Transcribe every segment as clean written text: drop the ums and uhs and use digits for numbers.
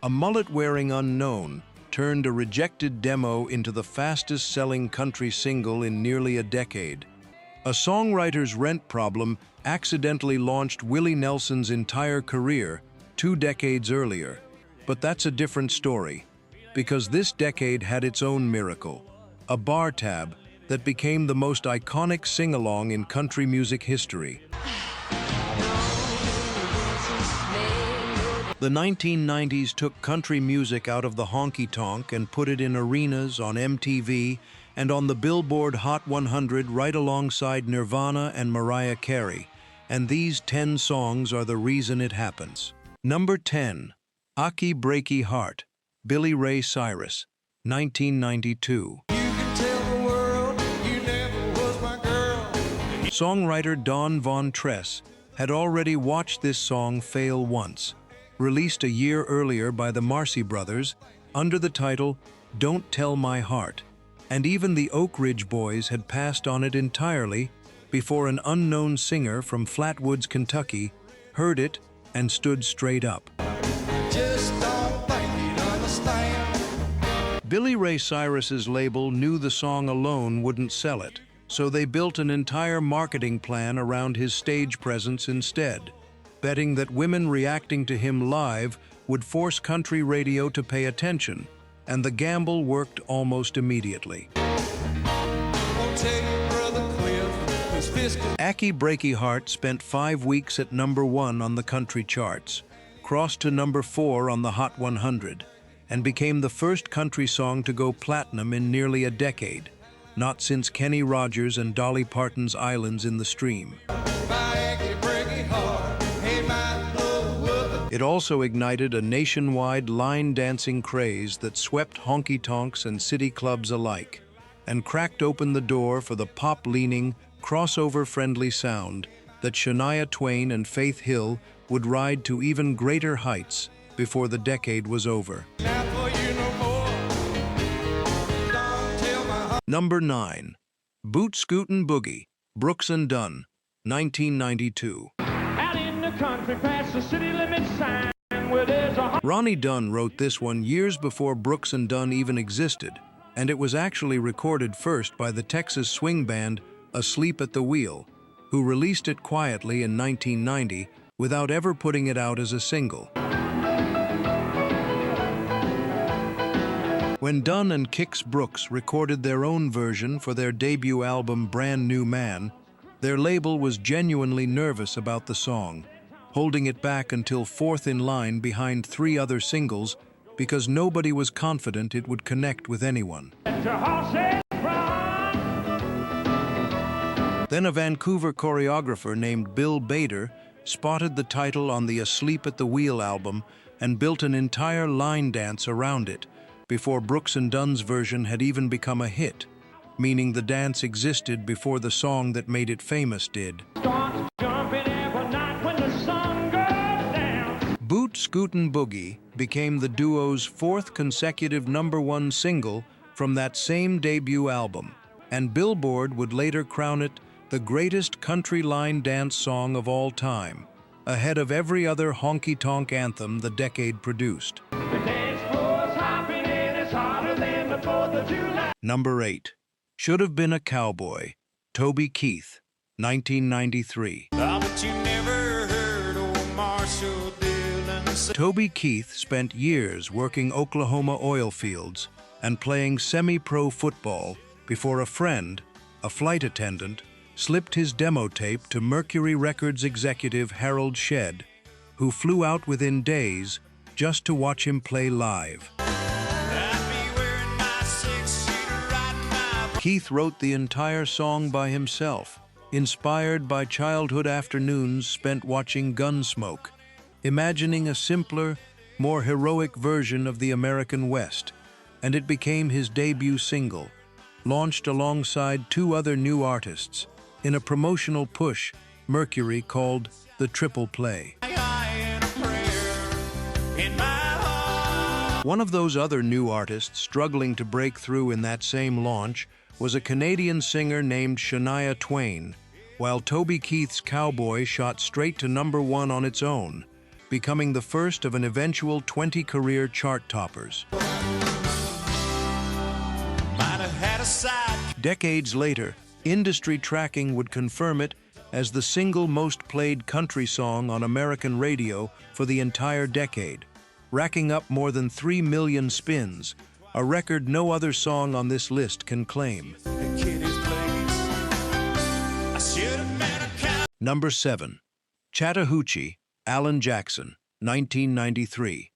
A mullet-wearing unknown turned a rejected demo into the fastest-selling country single in nearly a decade. A songwriter's rent problem accidentally launched Willie Nelson's entire career 2 decades earlier. But that's a different story, because this decade had its own miracle, a bar tab that became the most iconic sing-along in country music history. The 1990s took country music out of the honky-tonk and put it in arenas, on MTV, and on the Billboard Hot 100 right alongside Nirvana and Mariah Carey. And these 10 songs are the reason it happens. Number 10. Achy, Breaky Heart, Billy Ray Cyrus, 1992. Songwriter Don Von Tress had already watched this song fail once. Released a year earlier by the Marcy Brothers under the title Don't Tell My Heart, and even the Oak Ridge Boys had passed on it entirely before an unknown singer from Flatwoods, Kentucky, heard it and stood straight up. Just don't think you'd understand. Billy Ray Cyrus's label knew the song alone wouldn't sell it, so they built an entire marketing plan around his stage presence instead, betting that women reacting to him live would force country radio to pay attention, and the gamble worked almost immediately. Achy, Breaky Heart spent 5 weeks at number 1 on the country charts, crossed to number 4 on the Hot 100, and became the first country song to go platinum in nearly a decade, not since Kenny Rogers and Dolly Parton's Islands in the Stream. It also ignited a nationwide line dancing craze that swept honky-tonks and city clubs alike, and cracked open the door for the pop-leaning, crossover-friendly sound that Shania Twain and Faith Hill would ride to even greater heights before the decade was over. Number 9. Boot Scootin' Boogie, Brooks and Dunn, 1992. Ronnie Dunn wrote this one years before Brooks and Dunn even existed, and it was actually recorded first by the Texas swing band Asleep at the Wheel, who released it quietly in 1990 without ever putting it out as a single. When Dunn and Kix Brooks recorded their own version for their debut album Brand New Man, their label was genuinely nervous about the song, holding it back until 4th in line behind 3 other singles because nobody was confident it would connect with anyone. Then a Vancouver choreographer named Bill Bader spotted the title on the Asleep at the Wheel album and built an entire line dance around it before Brooks and Dunn's version had even become a hit, meaning the dance existed before the song that made it famous did. Boot Scootin' Boogie became the duo's 4th consecutive number 1 single from that same debut album, and Billboard would later crown it the greatest country line dance song of all time, ahead of every other honky-tonk anthem the decade produced. Number 8. Should Have Been a Cowboy, Toby Keith, 1993. Toby Keith spent years working Oklahoma oil fields and playing semi-pro football before a friend, a flight attendant, slipped his demo tape to Mercury Records executive Harold Shedd, who flew out within days just to watch him play live. Keith wrote the entire song by himself, inspired by childhood afternoons spent watching Gunsmoke, imagining a simpler, more heroic version of the American West, and it became his debut single, launched alongside 2 other new artists in a promotional push Mercury called the Triple Play. One of those other new artists struggling to break through in that same launch was a Canadian singer named Shania Twain, while Toby Keith's Cowboy shot straight to number 1 on its own, becoming the first of an eventual 20 career chart toppers. Decades later, industry tracking would confirm it as the single most played country song on American radio for the entire decade, racking up more than 3 million spins, a record no other song on this list can claim. Number 7. Chattahoochee, Alan Jackson, 1993.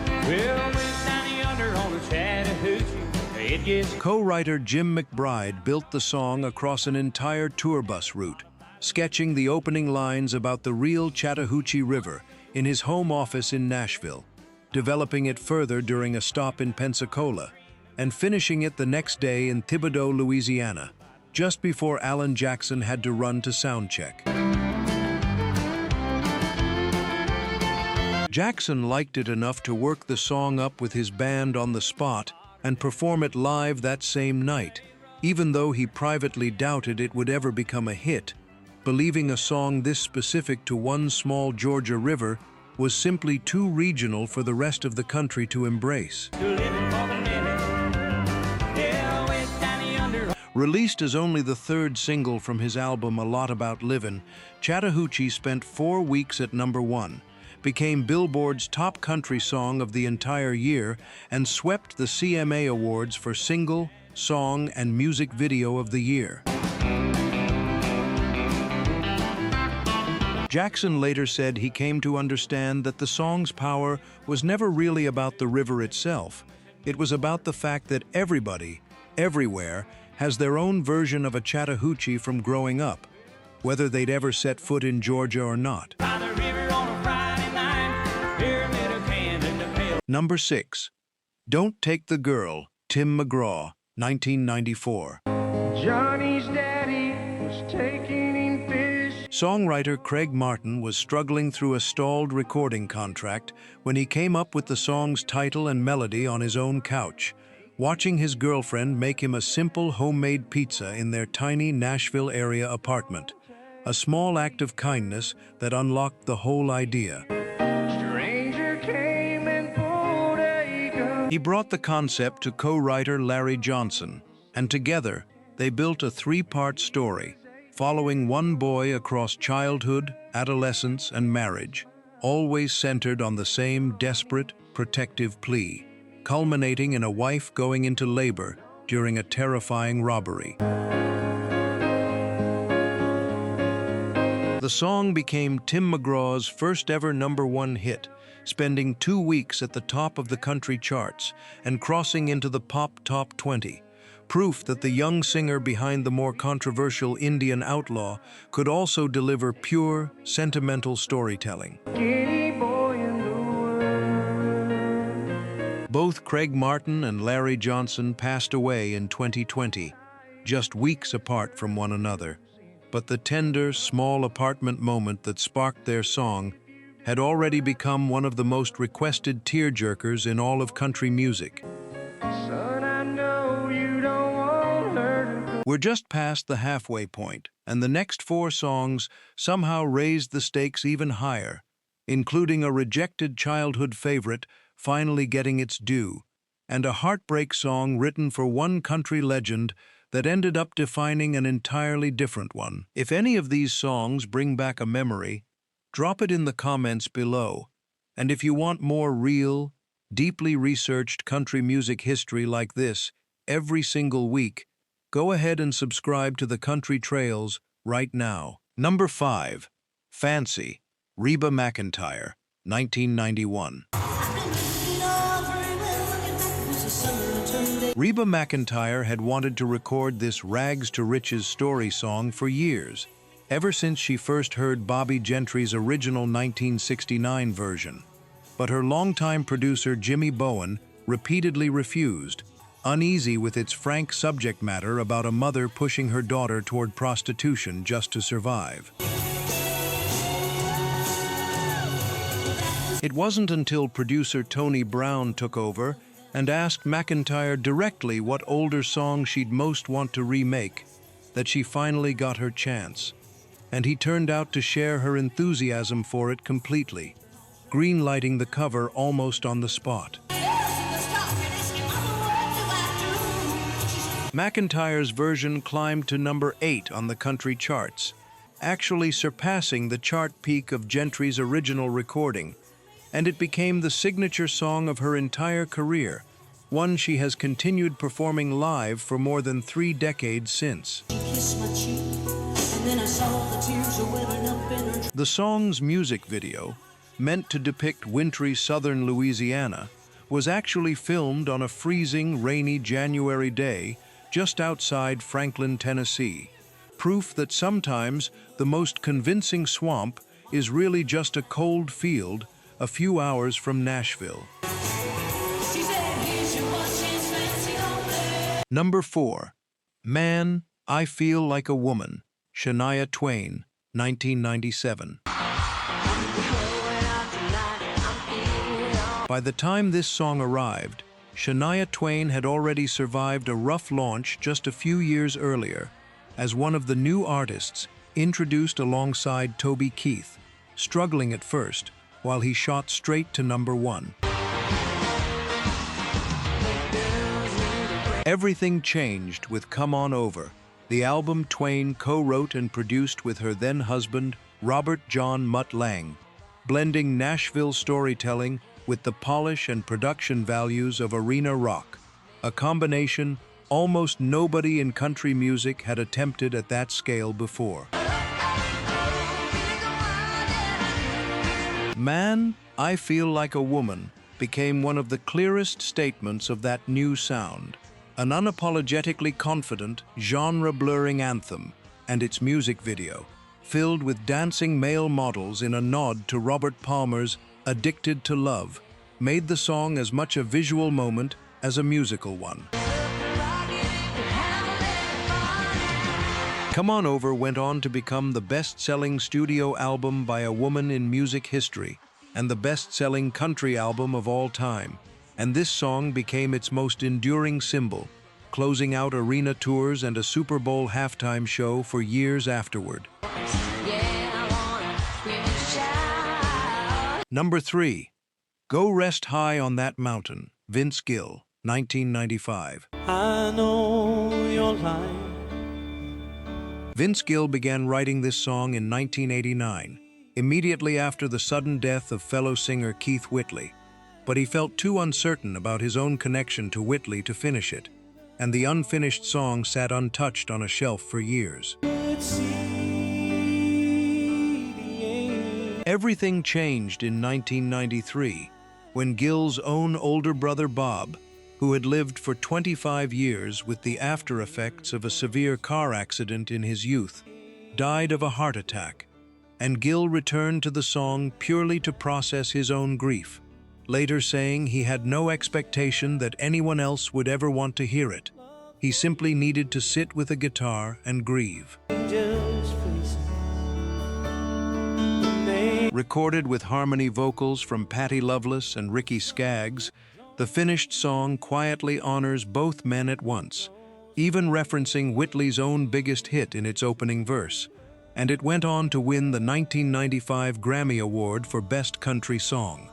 Co-writer Jim McBride built the song across an entire tour bus route, sketching the opening lines about the real Chattahoochee River in his home office in Nashville, developing it further during a stop in Pensacola, and finishing it the next day in Thibodaux, Louisiana, just before Alan Jackson had to run to soundcheck. Jackson liked it enough to work the song up with his band on the spot and perform it live that same night, even though he privately doubted it would ever become a hit, believing a song this specific to one small Georgia river was simply too regional for the rest of the country to embrace. Released as only the third single from his album A Lot About Livin', Chattahoochee spent 4 weeks at #1, became Billboard's top country song of the entire year, and swept the CMA Awards for Single, Song, and Music Video of the Year. Jackson later said he came to understand that the song's power was never really about the river itself. It was about the fact that everybody, everywhere, has their own version of a Chattahoochee from growing up, whether they'd ever set foot in Georgia or not. Number 6. Don't Take the Girl, Tim McGraw, 1994. Johnny's daddy was taking in fish. Songwriter Craig Martin was struggling through a stalled recording contract when he came up with the song's title and melody on his own couch, watching his girlfriend make him a simple homemade pizza in their tiny Nashville area apartment, a small act of kindness that unlocked the whole idea. He brought the concept to co-writer Larry Johnson, and together they built a 3-part story, following one boy across childhood, adolescence, and marriage, always centered on the same desperate, protective plea, culminating in a wife going into labor during a terrifying robbery. The song became Tim McGraw's first ever #1 hit, spending 2 weeks at the top of the country charts and crossing into the pop top 20, proof that the young singer behind the more controversial Indian Outlaw could also deliver pure, sentimental storytelling. Both Craig Martin and Larry Johnson passed away in 2020, just weeks apart from one another. But the tender, small apartment moment that sparked their song had already become one of the most requested tearjerkers in all of country music. Son, I know you don't want her to... We're just past the halfway point, and the next 4 songs somehow raised the stakes even higher, including a rejected childhood favorite finally getting its due, and a heartbreak song written for one country legend that ended up defining an entirely different one. If any of these songs bring back a memory, drop it in the comments below. And if you want more real, deeply researched country music history like this every single week, go ahead and subscribe to the Country Trails right now. Number 5. Fancy, Reba McEntire, 1991. Reba McEntire had wanted to record this rags to riches story song for years, ever since she first heard Bobby Gentry's original 1969 version. But her longtime producer Jimmy Bowen repeatedly refused, uneasy with its frank subject matter about a mother pushing her daughter toward prostitution just to survive. It wasn't until producer Tony Brown took over and asked McEntire directly what older song she'd most want to remake that she finally got her chance, and he turned out to share her enthusiasm for it completely. greenlighting the cover almost on the spot. McEntire's version climbed to number 8 on the country charts, actually surpassing the chart peak of Gentry's original recording, and it became the signature song of her entire career, one she has continued performing live for more than 3 decades since. The song's music video, meant to depict wintry southern Louisiana, was actually filmed on a freezing, rainy January day just outside Franklin, Tennessee, proof that sometimes the most convincing swamp is really just a cold field a few hours from Nashville. Number 4. Man, I Feel Like a Woman, Shania Twain, 1997. By the time this song arrived, Shania Twain had already survived a rough launch just a few years earlier as one of the new artists introduced alongside Toby Keith, struggling at first while he shot straight to number 1. Everything changed with Come On Over, the album Twain co-wrote and produced with her then-husband, Robert John Mutt Lange, blending Nashville storytelling with the polish and production values of arena rock, a combination almost nobody in country music had attempted at that scale before. Man, I Feel Like a Woman became one of the clearest statements of that new sound, an unapologetically confident, genre-blurring anthem, and its music video, filled with dancing male models in a nod to Robert Palmer's Addicted to Love, made the song as much a visual moment as a musical one. Come On Over went on to become the best-selling studio album by a woman in music history and the best-selling country album of all time, and this song became its most enduring symbol, closing out arena tours and a Super Bowl halftime show for years afterward. Number 3. Go Rest High on That Mountain, Vince Gill, 1995. I know you're lying. Vince Gill began writing this song in 1989, immediately after the sudden death of fellow singer Keith Whitley, but he felt too uncertain about his own connection to Whitley to finish it, and the unfinished song sat untouched on a shelf for years. Everything changed in 1993 when Gill's own older brother Bob, who had lived for 25 years with the after effects of a severe car accident in his youth, died of a heart attack, and Gill returned to the song purely to process his own grief, later saying he had no expectation that anyone else would ever want to hear it. He simply needed to sit with a guitar and grieve. Recorded with harmony vocals from Patty Loveless and Ricky Skaggs, the finished song quietly honors both men at once, even referencing Whitley's own biggest hit in its opening verse, and it went on to win the 1995 Grammy Award for Best Country Song.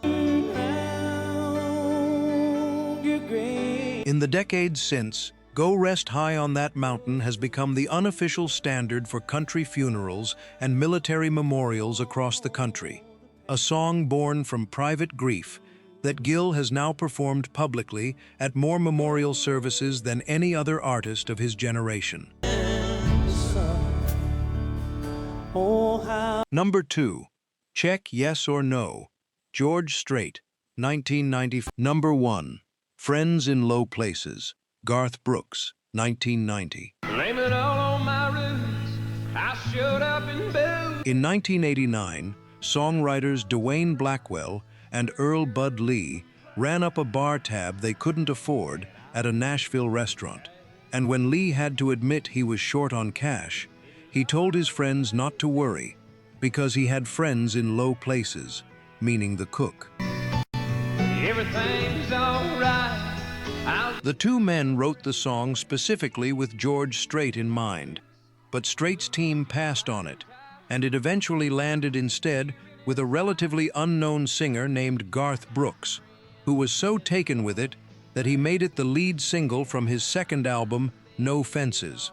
In the decades since, Go Rest High on That Mountain has become the unofficial standard for country funerals and military memorials across the country, a song born from private grief that Gill has now performed publicly at more memorial services than any other artist of his generation. Number 2. Check Yes or No, George Strait, 1990. Number 1. Friends in Low Places, Garth Brooks, 1990. Blame it all on my roots. I showed up in booze. In 1989, songwriters Dwayne Blackwell and Earl Bud Lee ran up a bar tab they couldn't afford at a Nashville restaurant, and when Lee had to admit he was short on cash, he told his friends not to worry, because he had friends in low places, meaning the cook. Everything's all right. The two men wrote the song specifically with George Strait in mind, but Strait's team passed on it, and it eventually landed instead with a relatively unknown singer named Garth Brooks, who was so taken with it that he made it the lead single from his second album, No Fences.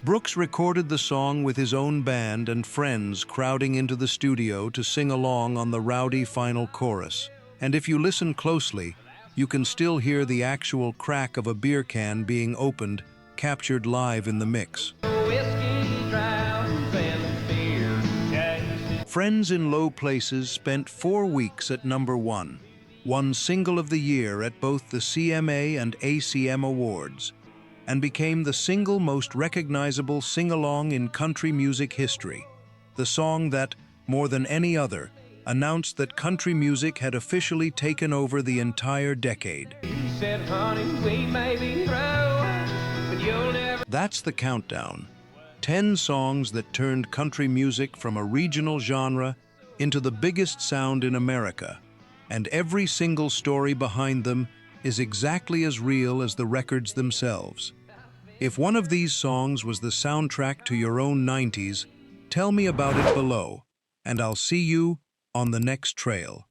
Brooks recorded the song with his own band and friends crowding into the studio to sing along on the rowdy final chorus. And if you listen closely, you can still hear the actual crack of a beer can being opened, captured live in the mix. Friends in Low Places spent 4 weeks at #1, won Single of the Year at both the CMA and ACM Awards, and became the single most recognizable sing-along in country music history. The song that, more than any other, announced that country music had officially taken over the entire decade. He said, honey, we may be through, but you'll never... That's the countdown. 10 songs that turned country music from a regional genre into the biggest sound in America, and every single story behind them is exactly as real as the records themselves. If one of these songs was the soundtrack to your own 90s, tell me about it below, and I'll see you on the next trail.